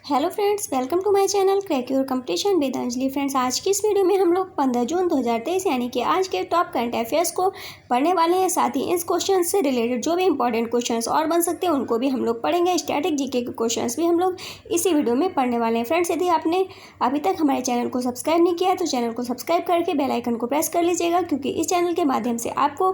Hello friends, welcome to my channel crack your competition with Anjali. Friends, आज की इस video में हम लोग 15 जून 2023 यानी कि आज के टॉप करंट अफेयर्स को पढ़ने वाले हैं। साथ ही इस क्वेश्चन से रिलेटेड जो भी इंपॉर्टेंट क्वेश्चंस और बन सकते हैं उनको भी हम लोग पढ़ेंगे। स्टैटिक जीके के क्वेश्चंस भी हम लोग इसी वीडियो में पढ़ने वाले हैं। फ्रेंड्स, यदि आपने अभी तक हमारे चैनल को सब्सक्राइब नहीं किया है तो चैनल को सब्सक्राइब करके बेल आइकन को प्रेस कर लीजिएगा, क्योंकि इस चैनल के माध्यम से आपको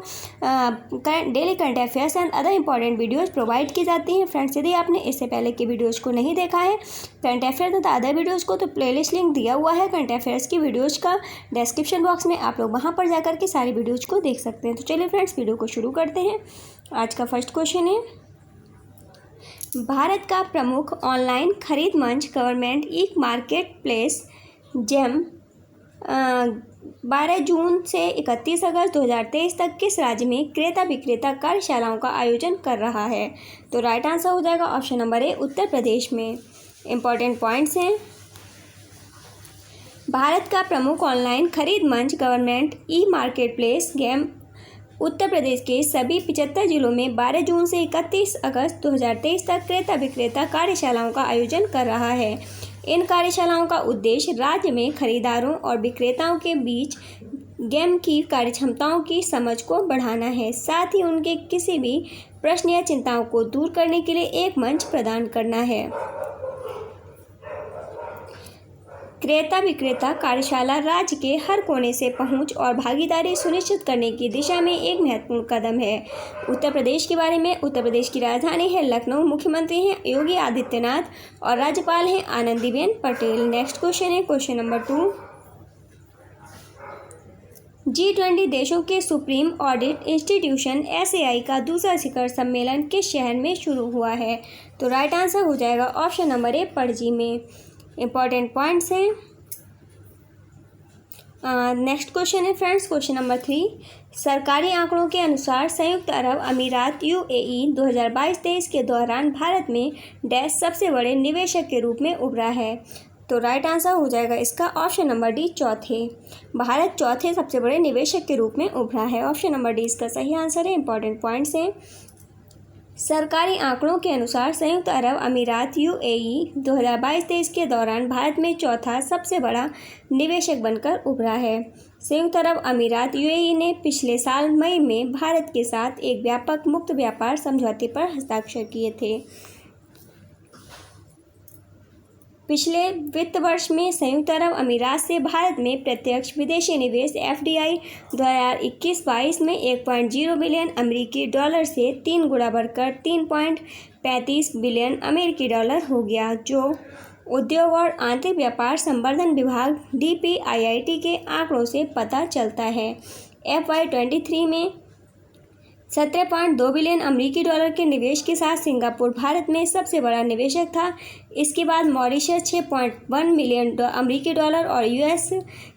daily current affairs and other important videos provide की जाती हैं। फ्रेंड्स, यदि आपने इससे पहले के वीडियोज़ को नहीं देखा है करंट अफेयर तथा अदर वीडियोज़ को, तो प्लेलिस्ट लिंक दिया हुआ है करंट अफेयर्स की वीडियोज़ का डिस्क्रिप्शन बॉक्स में। आप लोग वहां पर जाकर के सारी वीडियोज़ को देख सकते हैं। तो चलिए फ्रेंड्स, वीडियो को शुरू करते हैं। आज का फर्स्ट क्वेश्चन है, भारत का प्रमुख ऑनलाइन खरीद मंच government e market place GeM 12 जून से 31 अगस्त 2023 तक किस राज्य में क्रेता विक्रेता कार्यशालाओं का आयोजन कर रहा है? तो राइट आंसर हो जाएगा option number A, Uttar Pradesh में। इंपॉर्टेंट पॉइंट्स हैं, भारत का प्रमुख ऑनलाइन खरीद मंच government e market place game Uttar Pradesh के सभी 75 जिलों में 12 जून से 31 अगस्त 2023 तक क्रेता विक्रेता कार्यशालाओं का आयोजन कर रहा है। इन कार्यशालाओं का उद्देश्य राज्य में खरीदारों और विक्रेताओं के बीच गेम की कार्यक्षमताओं की समझ को बढ़ाना है, साथ ही उनके किसी भी प्रश्न या चिंताओं को दूर करने के लिए एक मंच प्रदान करना है। क्रेता विक्रेता कार्यशाला राज्य के हर कोने से पहुंच और भागीदारी सुनिश्चित करने की दिशा में एक महत्वपूर्ण कदम है। उत्तर प्रदेश के बारे में, उत्तर प्रदेश की राजधानी है लखनऊ, मुख्यमंत्री हैं योगी आदित्यनाथ और राज्यपाल हैं आनंदीबेन पटेल। नेक्स्ट क्वेश्चन है क्वेश्चन नंबर 2, G20 देशों के सुप्रीम ऑडिट इंस्टीट्यूशन SAI का दूसरा शिखर सम्मेलन किस शहर में शुरू हुआ है? तो राइट आंसर हो जाएगा ऑप्शन नंबर ए, पणजी में। इंपॉर्टेंट पॉइंट्स हैं। नेक्स्ट क्वेश्चन है फ्रेंड्स क्वेश्चन नंबर 3, सरकारी आंकड़ों के अनुसार संयुक्त अरब अमीरात UAE 2022-23 के दौरान भारत में डैश सबसे बड़े निवेशक के रूप में उभरा है? तो राइट आंसर हो जाएगा इसका ऑप्शन नंबर डी, चौथे। भारत चौथे सबसे बड़े निवेशक के रूप में उभरा है। ऑप्शन नंबर डी इसका सही आंसर है। इंपॉर्टेंट पॉइंट्स हैं, सरकारी आंकड़ों के अनुसार संयुक्त अरब अमीरात UAE 2022-23 के दौरान भारत में चौथा सबसे बड़ा निवेशक बनकर उभरा है। संयुक्त अरब अमीरात UAE ने पिछले साल मई में भारत के साथ एक व्यापक मुक्त व्यापार समझौते पर हस्ताक्षर किए थे। पिछले वित्त वर्ष में संयुक्त अरब अमीरात से भारत में प्रत्यक्ष विदेशी निवेश FDI 2021-22 में 1.0 बिलियन अमेरिकी डॉलर से 3 गुना बढ़कर 3.35 बिलियन अमेरिकी डॉलर हो गया, जो उद्योग और आंतरिक व्यापार संवर्धन विभाग DPIIT के आंकड़ों से पता चलता है। FY23 में 17.2 बिलियन अमेरिकी डॉलर के निवेश के साथ सिंगापुर भारत में सबसे बड़ा निवेशक था। इसके बाद मॉरिशस 6.1 मिलियन अमेरिकी डॉलर और US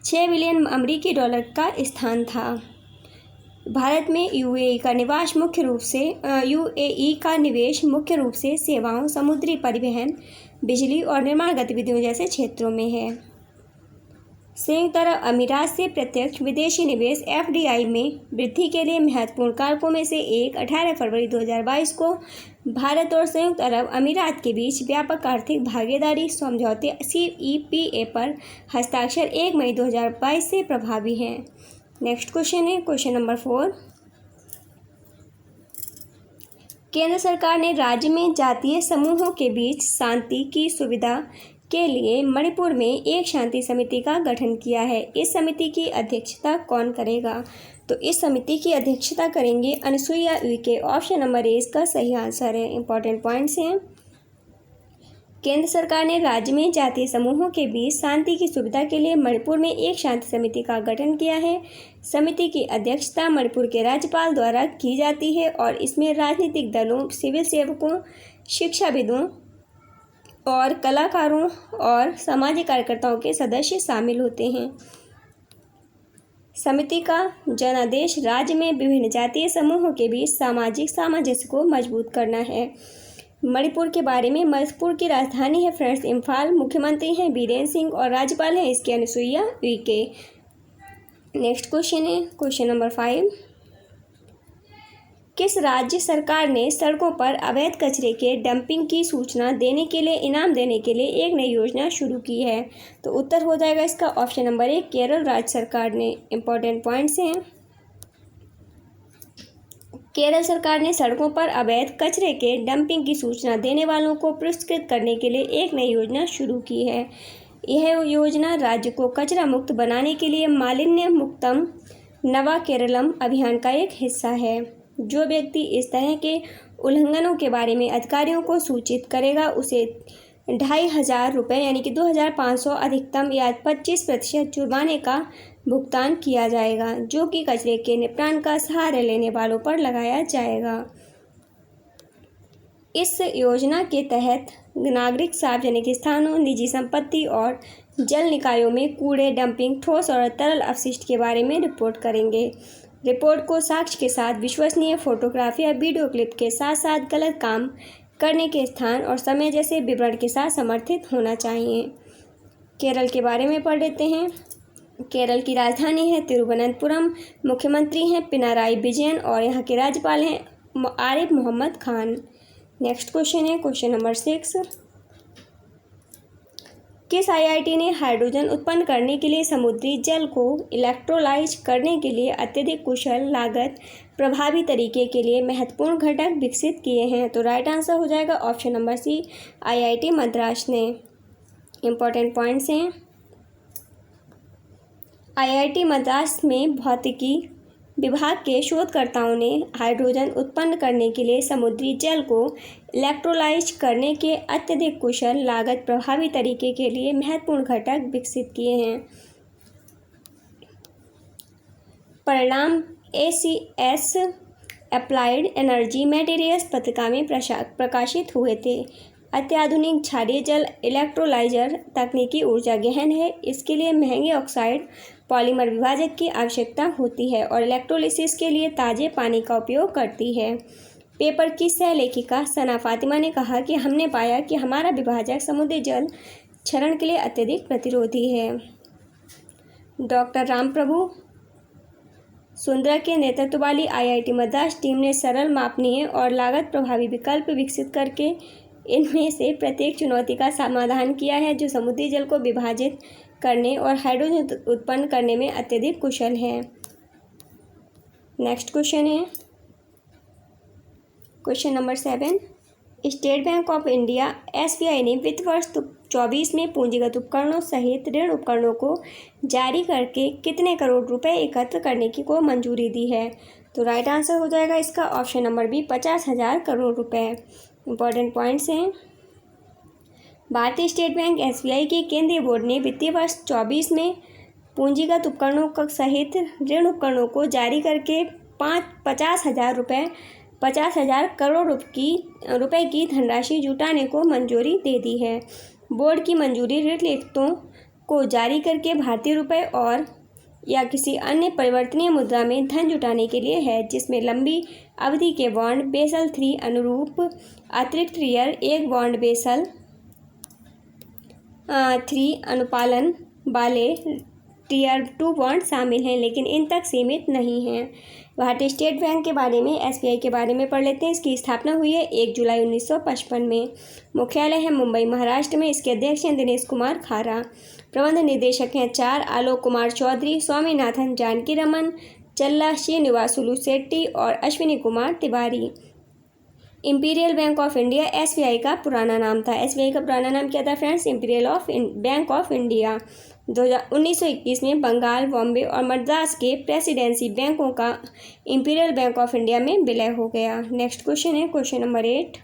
6 बिलियन अमेरिकी डॉलर का स्थान था। भारत में UAE का निवेश मुख्य रूप से सेवाओं, समुद्री परिवहन, बिजली और निर्माण गतिविधियों जैसे क्षेत्रों में है। संयुक्त अरब अमीरात से प्रत्यक्ष विदेशी निवेश FDI में वृद्धि के लिए महत्वपूर्ण कारकों में से एक 18 फरवरी 2022 को भारत और संयुक्त अरब अमीरात के बीच व्यापक आर्थिक भागीदारी समझौते CEPA पर हस्ताक्षर 1 मई 2022 से प्रभावी हैं। नेक्स्ट क्वेश्चन है क्वेश्चन नंबर 4, केंद्र सरकार ने राज्य में जातीय समूहों के बीच शांति की सुविधा के लिए मणिपुर में एक शांति समिति का गठन किया है। इस समिति की अध्यक्षता कौन करेगा? तो इस समिति की अध्यक्षता करेंगे Anusuiya Uikey. Option number A इसका सही आंसर है। इंपॉर्टेंट पॉइंट्स हैं, केंद्र सरकार ने राज्य में जातीय समूहों के बीच शांति की सुविधा के लिए मणिपुर में एक शांति समिति का गठन किया है। समिति की अध्यक्षता मणिपुर के राज्यपाल द्वारा की जाती है और इसमें राजनीतिक दलों, सिविल सेवकों, शिक्षाविदों और कलाकारों और सामाजिक कार्यकर्ताओं के सदस्य शामिल होते हैं। समिति का जनादेश राज्य में विभिन्न जातीय समूहों के बीच सामाजिक सामंजस्य को मजबूत करना है। मणिपुर के बारे में, मणिपुर की राजधानी है फ्रेंड्स इम्फाल, मुख्यमंत्री हैं बीरेन्द्र सिंह और राज्यपाल हैं इसके अनुसुईया उइके। नेक्स्ट क्वेश्चन है क्वेश्चन नंबर 5, किस राज्य सरकार ने सड़कों पर अवैध कचरे के डंपिंग की सूचना देने के लिए इनाम देने के लिए एक नई योजना शुरू की है? तो उत्तर हो जाएगा इसका ऑप्शन नंबर 1 केरल राज्य सरकार ने। इंपॉर्टेंट पॉइंट्स हैं, केरल सरकार ने सड़कों पर अवैध कचरे के डंपिंग की सूचना देने वालों को पुरस्कृत करने के लिए एक नई योजना शुरू की है। यह योजना राज्य को कचरा मुक्त बनाने के लिए मालिन्य मुक्तम नवा केरलम अभियान का एक हिस्सा है। जो व्यक्ति इस तरह के उल्लंघनों के बारे में अधिकारियों को सूचित करेगा उसे 2,500 रुपये यानी कि 2,500 अधिकतम या 25% जुर्माने का भुगतान किया जाएगा, जो कि कचरे के निपटान का सहारा लेने वालों पर लगाया जाएगा। इस योजना के तहत नागरिक सार्वजनिक स्थानों, निजी संपत्ति और जल निकायों में कूड़े डंपिंग, ठोस और तरल अपशिष्ट के बारे में रिपोर्ट करेंगे। रिपोर्ट को साक्ष्य के साथ विश्वसनीय फोटोग्राफ या वीडियो क्लिप के साथ साथ गलत काम करने के स्थान और समय जैसे विवरण के साथ समर्थित होना चाहिए। केरल के बारे में पढ़ लेते हैं। केरल की राजधानी है तिरुवनंतपुरम, मुख्यमंत्री हैं पिनाराई विजयन और यहाँ के राज्यपाल हैं आरिफ मोहम्मद खान। नेक्स्ट क्वेश्चन है क्वेश्चन नंबर 6। किस आईआईटी ने हाइड्रोजन उत्पन्न करने के लिए समुद्री जल को इलेक्ट्रोलाइज करने के लिए अत्यधिक कुशल, लागत प्रभावी तरीके के लिए महत्वपूर्ण घटक विकसित किए हैं? तो राइट आंसर हो जाएगा option number C, IIT Madras ने। इंपॉर्टेंट पॉइंट्स हैं, आईआईटी मद्रास में भौतिकी विभाग के शोधकर्ताओं ने हाइड्रोजन उत्पन्न करने के लिए समुद्री जल को इलेक्ट्रोलाइज करने के अत्यधिक कुशल, लागत प्रभावी तरीके के लिए महत्वपूर्ण घटक विकसित किए हैं। परिणाम ACS अप्लाइड एनर्जी मटेरियल्स पत्रिका में प्रकाशित हुए थे। अत्याधुनिक क्षारीय जल इलेक्ट्रोलाइजर तकनीकी ऊर्जा गहन है। इसके लिए महंगे ऑक्साइड पॉलीमर विभाजक की आवश्यकता होती है और इलेक्ट्रोलिसिस के लिए ताज़े पानी का उपयोग करती है। पेपर की सह लेखिका सना फातिमा ने कहा कि हमने पाया कि हमारा विभाजक समुद्री जल क्षरण के लिए अत्यधिक प्रतिरोधी है। डॉक्टर रामप्रभु सुंदरा के नेतृत्व वाली आईआईटी मद्रास टीम ने सरल, मापनीय और लागत प्रभावी विकल्प विकसित करके इनमें से प्रत्येक चुनौती का समाधान किया है जो समुद्री जल को विभाजित करने और हाइड्रोजन उत्पन्न करने में अत्यधिक कुशल है। नेक्स्ट क्वेश्चन है question number 7। State bank of India SBI ने वित्त वर्ष 24 में पूंजीगत उपकरणों सहित ऋण उपकरणों को जारी करके कितने करोड़ रुपए एकत्र करने की को मंजूरी दी है? तो राइट आंसर हो जाएगा इसका ऑप्शन नंबर बी, 50,000 करोड़ रुपए। इंपॉर्टेंट पॉइंट्स हैं, भारतीय स्टेट बैंक SBI के केंद्रीय बोर्ड ने वित्तीय वर्ष 24 में पूंजीगत उपकरणों सहित ऋण उपकरणों को जारी करके 50,000 करोड़ रुपए की धनराशि जुटाने को मंजूरी दे दी है। बोर्ड की मंजूरी ऋण लिखतों को जारी करके भारतीय रुपये और या किसी अन्य परिवर्तनीय मुद्रा में धन जुटाने के लिए है, जिसमें लंबी अवधि के बॉन्ड बेसल 3 अनुरूप अतिरिक्त टियर 1 बॉन्ड बेसल 3 अनुपालन वाले टियर 2 बॉन्ड शामिल हैं, लेकिन इन तक सीमित नहीं हैं। भारतीय स्टेट बैंक के बारे में SBI के बारे में पढ़ लेते हैं। इसकी स्थापना हुई है 1 जुलाई 1955 में। मुख्यालय है मुंबई, महाराष्ट्र में। इसके अध्यक्ष हैं दिनेश कुमार खारा। प्रबंध निदेशक हैं 4 आलोक कुमार चौधरी, स्वामीनाथन जानकी रमन, चल्ला श्रीनिवासुलु शेट्टी और Ashwini Kumar Tiwari. Imperial bank of India SBI का पुराना नाम था। SBI का पुराना नाम क्या था friends? Imperial bank of India. 1921 में बंगाल, बॉम्बे और मद्रास के प्रेसिडेंसी बैंकों का इंपीरियल बैंक ऑफ इंडिया में विलय हो गया। नेक्स्ट क्वेश्चन है क्वेश्चन नंबर 8।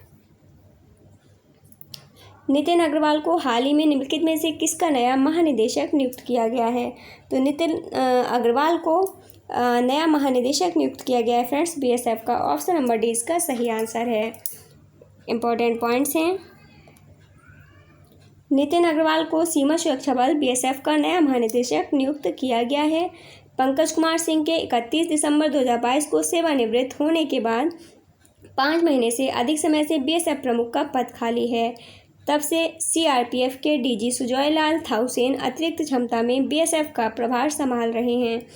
नितिन अग्रवाल को हाल ही में निम्नलिखित में से किसका नया महानिदेशक नियुक्त किया गया है? तो नितिन अग्रवाल को नया महानिदेशक नियुक्त किया गया है फ्रेंड्स BSF का। ऑप्शन नंबर डी इसका सही आंसर है। इंपॉर्टेंट पॉइंट्स हैं, नितिन अग्रवाल को सीमा सुरक्षा बल BSF का नया महानिदेशक नियुक्त किया गया है। पंकज कुमार सिंह के 31 दिसंबर 2022 को सेवानिवृत्त होने के बाद 5 महीने से अधिक समय से BSF प्रमुख का पद खाली है। तब से CRPF के DG सुजॉय लाल थाउसेन अतिरिक्त क्षमता में BSF का प्रभार संभाल रहे हैं।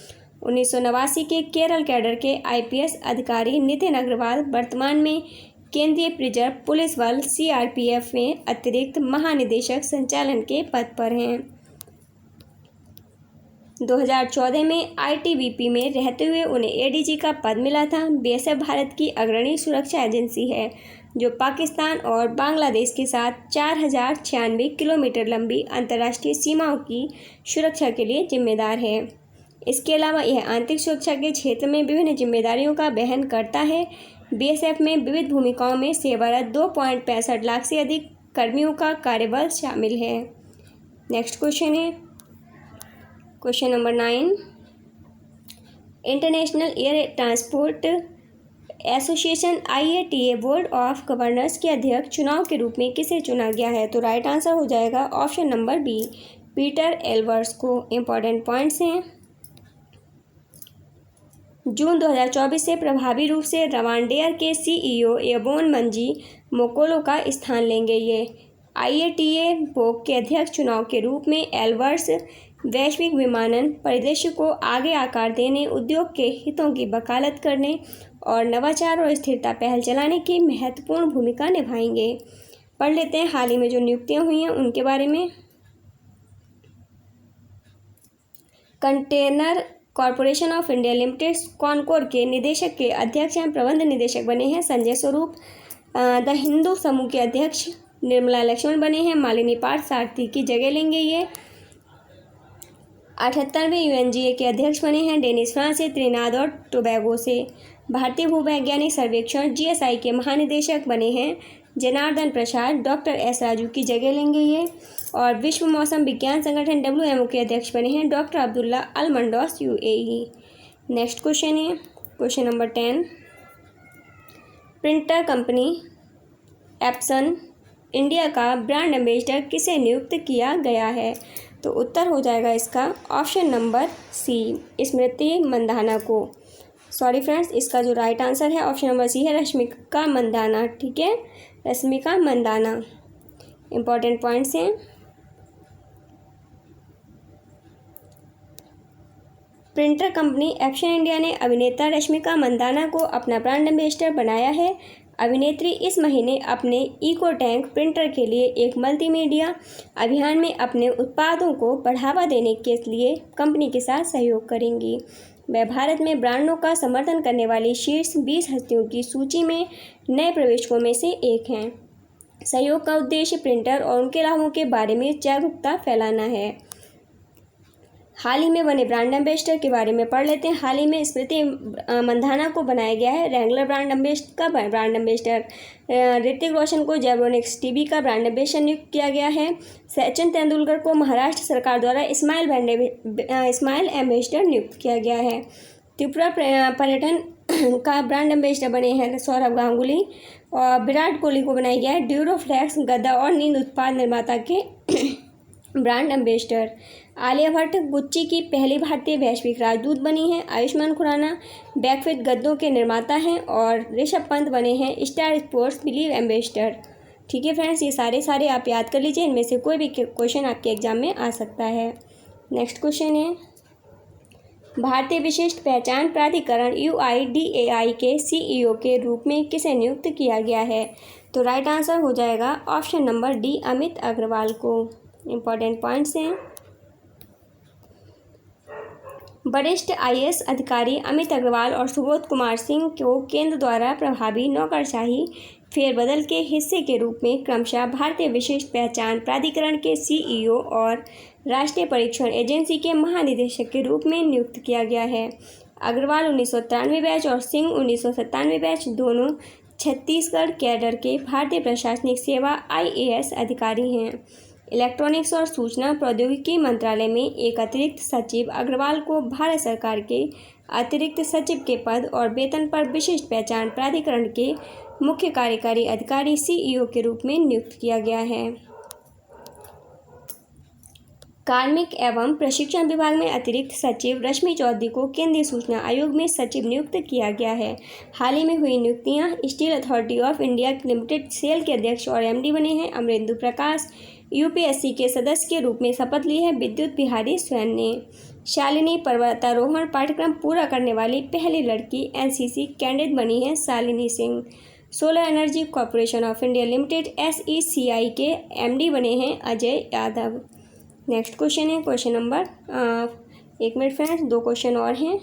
1989 के केरल कैडर के IPS अधिकारी नितिन अग्रवाल वर्तमान में केंद्रीय रिजर्व पुलिस बल CRPF में अतिरिक्त महानिदेशक संचालन के पद पर हैं। 2014 में ITBP में रहते हुए उन्हें ADG का पद मिला था। BSF भारत की अग्रणी सुरक्षा एजेंसी है जो पाकिस्तान और बांग्लादेश के साथ 4096 किलोमीटर लंबी अंतर्राष्ट्रीय सीमाओं की सुरक्षा के लिए जिम्मेदार है। इसके अलावा यह आंतरिक सुरक्षा के क्षेत्र में विभिन्न जिम्मेदारियों का वहन करता है। BSF में विविध भूमिकाओं में सेवारत 2.65 लाख से अधिक कर्मियों का कार्यबल शामिल है। नेक्स्ट क्वेश्चन है question number 9। International air transport association IATA board of governors के अध्यक्ष चुनाव के रूप में किसे चुना गया है? तो राइट आंसर हो जाएगा option number B, Pieter Elbers को। इंपॉर्टेंट पॉइंट्स हैं। जून 2024 से प्रभावी रूप से रवांडेयर के CEO एबोन मंजी मोकोलो का स्थान लेंगे। ये IATA बोर्ड के अध्यक्ष चुनाव के रूप में एल्बर्स वैश्विक विमानन परिदृश्य को आगे आकार देने, उद्योग के हितों की वकालत करने और नवाचार और स्थिरता पहल चलाने की महत्वपूर्ण भूमिका निभाएंगे। पढ़ लेते हैं हाल ही में जो नियुक्तियां हुई हैं उनके बारे में। Container corporation of India limited Concor के निदेशक के अध्यक्ष एवं प्रबंध निदेशक बने हैं संजय स्वरूप। द हिंदू समूह के अध्यक्ष निर्मला लक्ष्मण बने हैं। मालिनी पार्थ सारथी की जगह लेंगे। ये 78वें UNGA के अध्यक्ष बने हैं डेनिस फ्रांस से, त्रिनाद और टोबैगो से। भारतीय भूवैज्ञानिक सर्वेक्षण GSI के महानिदेशक बने हैं जनार्दन प्रसाद, डॉक्टर S राजू की जगह लेंगे ये। और विश्व मौसम विज्ञान संगठन WMO के अध्यक्ष बने हैं डॉक्टर अब्दुल्ला अल मंडोस UAE। नेक्स्ट क्वेश्चन है question number 10। Printer company Epson India का ब्रांड एम्बेसडर किसे नियुक्त किया गया है? तो उत्तर हो जाएगा इसका ऑप्शन नंबर सी, स्मृति मंदाना को। सॉरी फ्रेंड्स, इसका जो राइट आंसर है ऑप्शन नंबर सी है, रश्मिका मंदाना। ठीक है, रश्मिका मंदाना। इंपॉर्टेंट पॉइंट्स हैं। प्रिंटर कंपनी एप्सन इंडिया ने अभिनेता रश्मिका मंदाना को अपना ब्रांड एम्बेसडर बनाया है। अभिनेत्री इस महीने अपने इको टैंक प्रिंटर के लिए एक मल्टीमीडिया अभियान में अपने उत्पादों को बढ़ावा देने के लिए कंपनी के साथ सहयोग करेंगी। वह भारत में ब्रांडों का समर्थन करने वाली शीर्ष 20 हस्तियों की सूची में नए प्रवेशकों में से एक हैं। सहयोग का उद्देश्य प्रिंटर और उनके लाभों के बारे में जागरूकता फैलाना है। हाल ही में बने ब्रांड एम्बेसडर के बारे में पढ़ लेते हैं। हाल ही में स्मृति मंदाना को बनाया गया है Wrangler brand ambassador. Hrithik Roshan को जेब्रोनिक्स टीवी का ब्रांड एम्बेसडर नियुक्त किया गया है। सचिन तेंदुलकर को महाराष्ट्र सरकार द्वारा स्माइल एम्बेसडर नियुक्त किया गया है। त्रिपुरा पर्यटन का ब्रांड एम्बेसडर बने हैं सौरभ गांगुली। और विराट कोहली को बनाया गया है ड्यूरोफ्लेक्स गद्दा और नींद उत्पाद निर्माता के brand ambassador. Alia Bhatt Gucci की पहली भारतीय वैश्विक राजदूत बनी हैं। आयुष्मान खुराना बैकफिट गद्दों के निर्माता हैं। और ऋषभ पंत बने हैं स्टार स्पोर्ट्स बिलीव एम्बेसडर। ठीक है फ्रेंड्स, ये सारे आप याद कर लीजिए। इनमें से कोई भी क्वेश्चन आपके एग्जाम में आ सकता है। नेक्स्ट क्वेश्चन है भारतीय विशिष्ट पहचान प्राधिकरण UIDAI के CEO के रूप में किसे नियुक्त किया गया है? तो राइट आंसर हो जाएगा option number D, Amit Agarwal को। इंपॉर्टेंट पॉइंट्स हैं। वरिष्ठ IAS अधिकारी अमित अग्रवाल और सुबोध कुमार सिंह को केंद्र द्वारा प्रभावी नौकरशाही फेरबदल के हिस्से के रूप में क्रमशः भारतीय विशिष्ट पहचान प्राधिकरण के CEO और राष्ट्रीय परीक्षण एजेंसी के महानिदेशक के रूप में नियुक्त किया गया है। अग्रवाल 1993 बैच और सिंह 1997 बैच दोनों छत्तीसगढ़ कैडर के भारतीय प्रशासनिक सेवा IAS अधिकारी हैं। इलेक्ट्रॉनिक्स और सूचना प्रौद्योगिकी मंत्रालय में एक अतिरिक्त सचिव अग्रवाल को भारत सरकार के अतिरिक्त सचिव के पद और वेतन पर विशिष्ट पहचान प्राधिकरण के मुख्य कार्यकारी अधिकारी CEO के रूप में नियुक्त किया गया है। कार्मिक एवं प्रशिक्षण विभाग में अतिरिक्त सचिव रश्मि चौधरी को केंद्रीय सूचना आयोग में सचिव नियुक्त किया गया है। हाल ही में हुई नियुक्तियां Steel Authority of India Limited SAIL के अध्यक्ष और MD बने हैं अमरेंद्र प्रकाश। UPSC के सदस्य के रूप में शपथ ली है विद्युत बिहारी स्वयं ने। शालिनी पर्वतारोहण पाठ्यक्रम पूरा करने वाली पहली लड़की एनसीसी कैडेट बनी है Shalini Singh. Solar energy corporation of India limited SECI के MD बने हैं अजय यादव। नेक्स्ट क्वेश्चन है question number 1 minute friends, 2 question और हैं।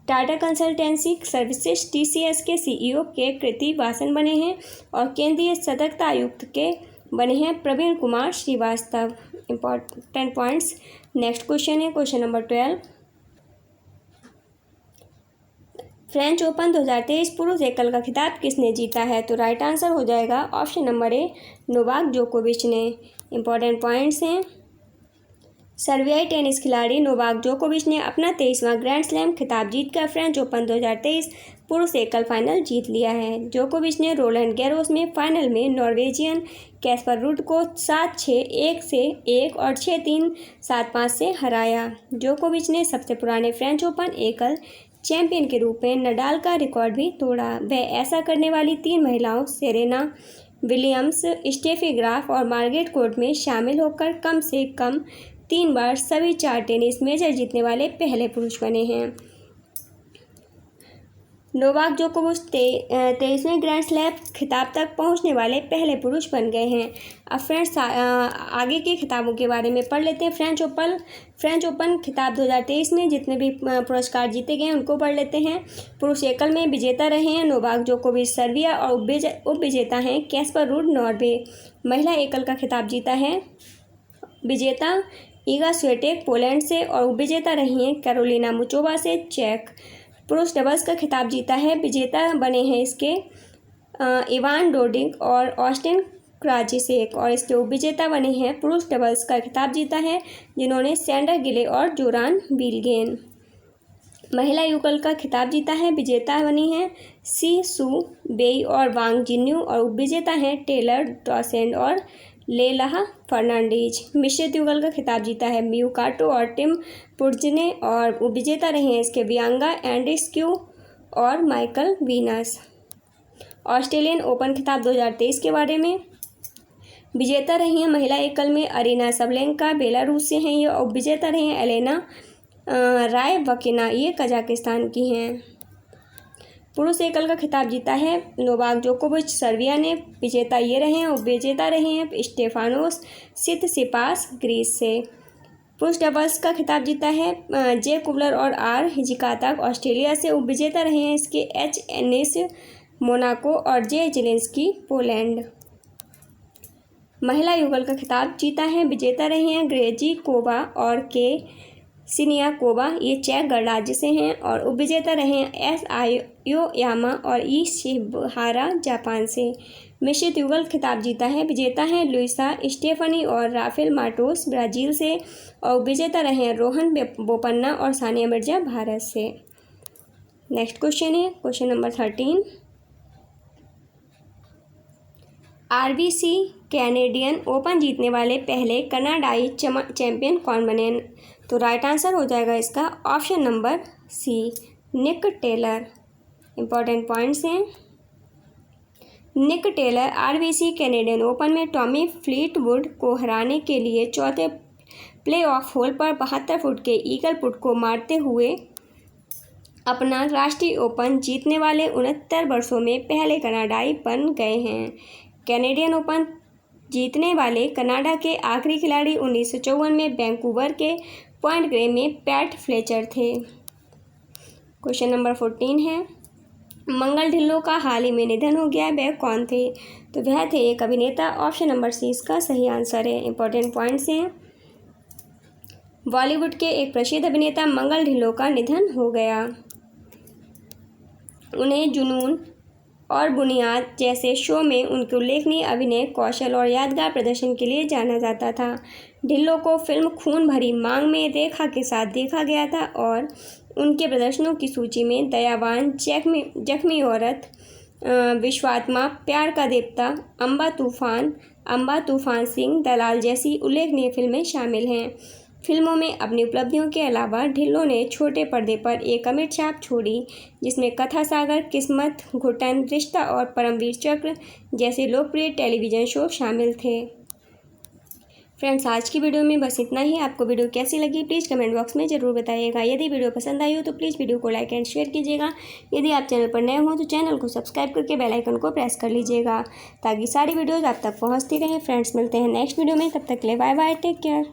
टाटा कंसल्टेंसी सर्विसेज TCS के CEO के कृति वासन बने हैं और केंद्रीय सतर्कता आयुक्त के बने हैं Praveen Kumar Srivastava. Important points. Next question है क्वेश्चन नंबर 12। फ्रेंच ओपन 2023 पुरुष एकल का खिताब किसने जीता है? तो राइट आंसर हो जाएगा ऑप्शन नंबर A नोवाक जोकोविच ने। इंपॉर्टेंट पॉइंट्स हैं। सर्बियाई टेनिस खिलाड़ी नोवाक जोकोविच ने अपना 23वां ग्रैंड स्लैम खिताब जीतकर फ्रेंच ओपन 2023 पुरुष एकल फाइनल जीत लिया है। जोकोविच ने रोलैंड गैरोस में फाइनल में नॉर्वेजियन कैस्पर रूड को 7-6, 1-1 और 6-3, 7-5 से हराया। जोकोविच ने सबसे पुराने फ्रेंच ओपन एकल चैंपियन के रूप में नडाल का रिकॉर्ड भी तोड़ा। वह ऐसा करने वाली 3 महिलाओं सेरेना विलियम्स, स्टेफी ग्राफ और मार्गरेट कोर्ट में शामिल होकर कम से कम 3 बार सभी 4 टेनिस मेजर जीतने वाले पहले पुरुष बने हैं। नोवाक जोकोविच 23वें ग्रैंड स्लैम खिताब तक पहुंचने वाले पहले पुरुष बन गए हैं। अब फ्रेंड्स आगे के खिताबों के बारे में पढ़ लेते हैं। फ्रेंच ओपन खिताब 2023 में जितने भी पुरस्कार जीते गए हैं उनको पढ़ लेते हैं। पुरुष एकल में विजेता रहे हैं नोवाक जोकोविच सर्बिया और उप विजेता हैं कैस्पर रूड नॉर्वे। महिला एकल का खिताब जीता है विजेता ईगा स्विएटेक पोलैंड से और उप विजेता रही हैं कैरोलिना मुचोवा से चेक। पुरुष डबल्स का खिताब जीता है विजेता बने हैं इसके इवान डोडिग और ऑस्टिन क्राजिसेक और इसके उप विजेता बने हैं। पुरुष डबल्स का खिताब जीता है जिन्होंने सैंडर गिले और जोरान बीलगेन। महिला युगल का खिताब जीता है विजेता बनी हैं सी सू बेई और वांग जिन्यू और उप विजेता हैं टेलर डॉसेंड और लेलाह फर्नांडीज। मिश्रित युगल का खिताब जीता है मियू काटो और टिम पुर्जने और उप विजेता रहे हैं इसके बियांगा एंड्रीस्क्यू और माइकल वीनस। ऑस्ट्रेलियन ओपन खिताब 2023 के बारे में विजेता रही हैं महिला एकल में अरीना सबलेंका बेलारूस से हैं ये। उप विजेता रही हैं एलेना रायवकिना, ये कजाकिस्तान की हैं। पुरुष एकल का खिताब जीता है नोवाक जोकोविच सर्बिया ने। विजेता ये रहे हैं। उप विजेता रहे हैं स्टेफानोस सितसिपास ग्रीस से। पुरुष डबल्स का खिताब जीता है जे कुबलर और आर हिजिकाता ऑस्ट्रेलिया से। उप विजेता रहे हैं इसके H एनिस मोनाको और जे जेलेंस्की पोलैंड। महिला युगल का खिताब जीता है विजेता रहे हैं ग्रेजी कोवा और के सिनियाकोवा, ये चेक गणराज्य से हैं और उप विजेता रहे हैं S आयोयामा और ई शिबहारा जापान से। मिश्रित युगल खिताब जीता है विजेता हैं लुइसा स्टेफनी और राफेल मार्टोस ब्राज़ील से और उप विजेता रहे हैं रोहन बोपन्ना और सानिया मिर्जा भारत से। नेक्स्ट क्वेश्चन है question number 13। RBC Canadian open जीतने वाले पहले कनाडाई चैंपियन कौन बने? तो राइट आंसर हो जाएगा इसका ऑप्शन नंबर C निक टेलर। इंपॉर्टेंट पॉइंट्स हैं। निक टेलर RBC कैनेडियन ओपन में टॉमी फ्लीटवुड को हराने के लिए चौथे प्लेऑफ होल पर 72 फुट के ईगल पुट को मारते हुए अपना राष्ट्रीय ओपन जीतने वाले 69 वर्षों में पहले कनाडाई बन गए हैं। कैनेडियन ओपन जीतने वाले कनाडा के आखिरी खिलाड़ी 1954 में वैंकूवर के पॉइंट ग्रे में पैट फ्लेचर थे। क्वेश्चन नंबर 14 है। मंगल ढिल्लों का हाल ही में निधन हो गया, वह कौन थे? तो वह थे एक अभिनेता। ऑप्शन नंबर C इसका सही आंसर है। इंपॉर्टेंट पॉइंट्स हैं। बॉलीवुड के एक प्रसिद्ध अभिनेता मंगल ढिल्लों का निधन हो गया। उन्हें जुनून और बुनियाद जैसे शो में उनके उल्लेखनीय अभिनय कौशल और यादगार प्रदर्शन के लिए जाना जाता था। ढिल्लों को फिल्म खून भरी मांग में रेखा के साथ देखा गया था और उनके प्रदर्शनों की सूची में दयावान, जख्मी औरत, विश्वात्मा, प्यार का देवता, अम्बा तूफान सिंह, दलाल जैसी उल्लेखनीय फिल्में शामिल हैं। फिल्मों में अपनी उपलब्धियों के अलावा ढिल्लों ने छोटे पर्दे पर एक अमिट छाप छोड़ी जिसमें कथा सागर, किस्मत, घुटन, रिश्ता और परमवीर चक्र जैसे लोकप्रिय टेलीविज़न शो शामिल थे। फ्रेंड्स आज की वीडियो में बस इतना ही। आपको वीडियो कैसी लगी प्लीज़ कमेंट बॉक्स में ज़रूर बताइएगा। यदि वीडियो पसंद आई हो तो प्लीज़ वीडियो को लाइक एंड शेयर कीजिएगा। यदि आप चैनल पर नए हो तो चैनल को सब्सक्राइब करके बेल आइकन को प्रेस कर लीजिएगा ताकि सारी वीडियोज़ आप तक पहुँचती रहें। फ्रेंड्स मिलते हैं नेक्स्ट वीडियो में, तब तक के लिए बाय बाय, टेक केयर।